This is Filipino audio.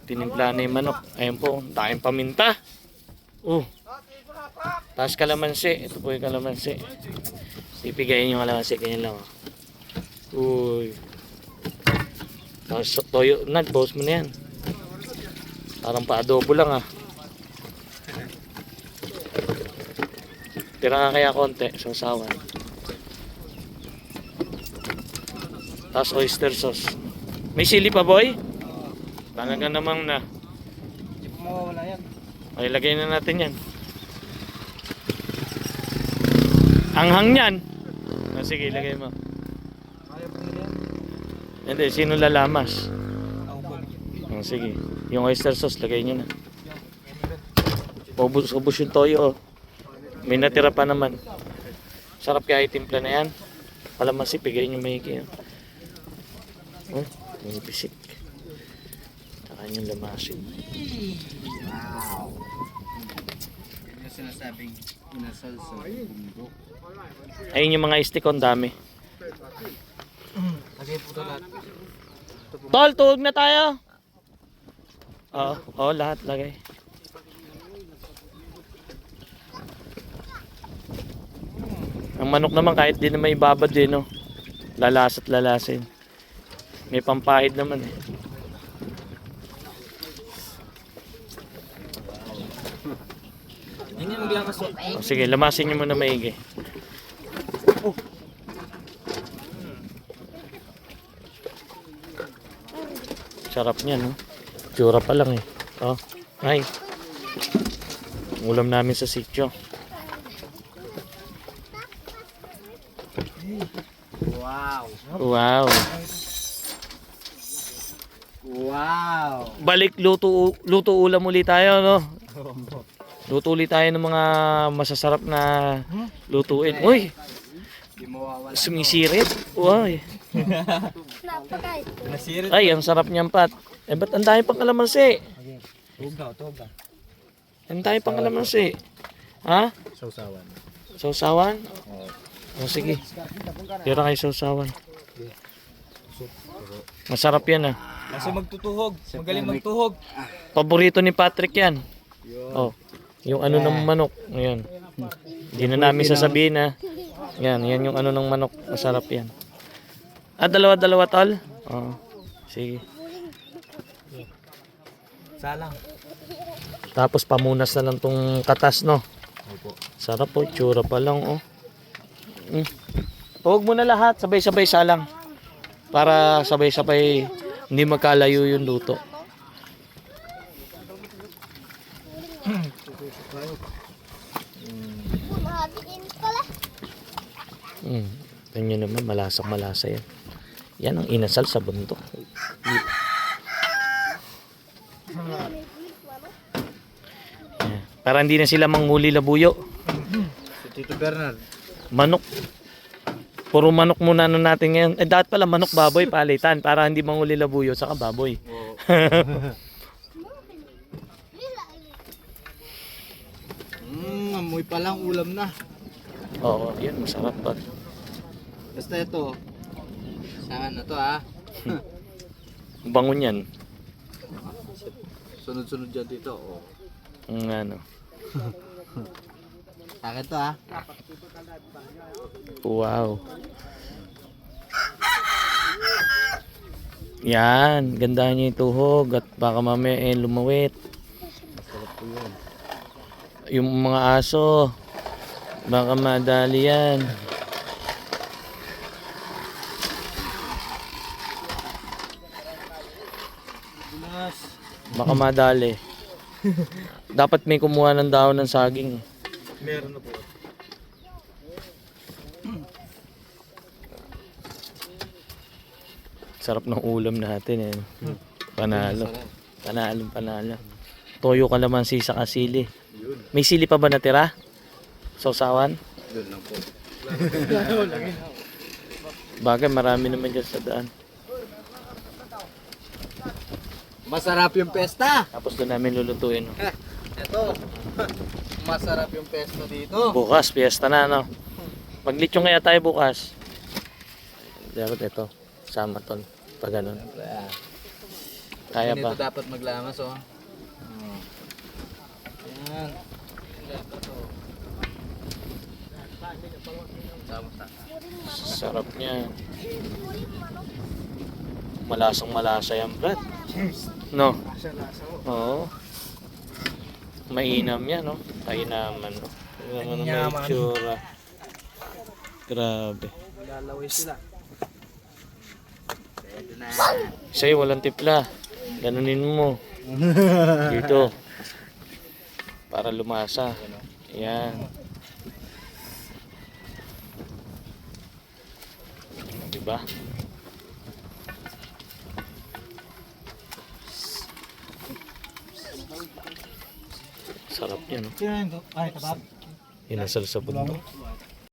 Tinimpla na yung manok. Ayan po, tayong paminta. Tapos kalamansi. Ito po yung kalamansi. Ipigayin yung kalamansi. Ganyan lang. Uy. Tapos toyo. Post mo na yan. Parang pa-adobo lang Tira nga kaya konti. Sausawan. Tapos oyster sauce. May sili pa, boy? Talaga namang na. Hindi po mawawala yan. Okay, lagay na natin yan. Anghang yan. Sige, lagay mo. Ayaw po nila yan. Hindi, sino lalamas? Ako po. Sige, yung oyster sauce, lagay nyo na. Ubus yung toyo. May natira pa naman. Sarap kaya itimpla na yan. Kalamansi, pigay nyo mahigi. May pisik. Saka yung lamasin. Wow. Yung sinasabing inasal sa bundok. Ayun yung mga stick on dami. Lagay po ito lahat. Tol, tuwag na tayo. Oo, lahat lagay. Ang manok naman kahit di na may babad no. Lalasat lalasin. May pampahid naman Hindi maglamas po. Sige, lamasin nyo muna maigi. Sarap niya, no? Tsura pa lang Ay. Ulam namin sa sitio. Wow. Wow. Wow. Balik luto ulam ulit tayo, no? Luto ulit tayo ng mga masasarap na lutuin. Uy! Hindi mawawala. Sumisirit. Uy. Nasirit. Ay, ang sarap niyan, Pat. Ba't ang dami pang kalamansi? Tuga. Ang dami pang kalamansi. Ha? Sausawan. Sausawan? Sige. Tira kayo sausawan. Masarap yan Kasi magtutuhog. Magaling magtuhog. Paborito ni Patrick yan. Yung ano ng manok. Ayan. Hindi na namin sasabihin Yan yung ano ng manok. Masarap yan. Dalawa-dalawa tol? Sige. Salang. Tapos pamunas na lang tong katas, no? Opo. Sarap po. Tsura pa lang, Huwag mo na lahat. Sabay-sabay salang. Para sabay-sabay hindi magkalayo yung luto. Ganyan naman, malasa yan. Yan ang inasal sa bundok. Para hindi na sila manghuli labuyo. Si Tito Bernard. Manok. Puro manok muna natin ngayon. Dapat pala manok baboy palitan para hindi manghuli labuyo saka baboy. Amoy pa lang ulam na. Oo, yun masarap pa. Basta ito. Saan na to Bango niyan. Sunod-sunod dyan dito. Ano. Sa akin to Wow. Yan, ganda niya yung tuhog at baka mamaya lumawit. Yung mga aso, baka madali yan. Baka madali. Dapat may kumuha ng dahon ng saging. Meron na po. Sarap ng ulam natin Panalo. Panalo. Toyo kalamansi sa kasili. May sili pa ba natira? Sausawan? Doon lang po. Bagay marami naman dyan sa daan. Masarap yung pesta. Tapos doon namin lulutuin. Ito. Masarap yung pesta dito. Bukas, fiesta na Maglitsong kaya tayo bukas. Dapat ito. Sama ton. Pag ganun. Kaya Ganito pa. dapat maglamas, oh. Ayan. Sarap niya. Malasang malasa yan, Brad. No? Oo. Mainam yan, no? Kainaman, no? Tingnan mo naman yung itsura. Grabe. Lalaway sila. Pwede na. Sa'yo, walang tipla. Ganunin mo. Dito. Para lumasa. Ayan. Diba? Sarap yan, no? Ay, kabab. Inasal sa bundok.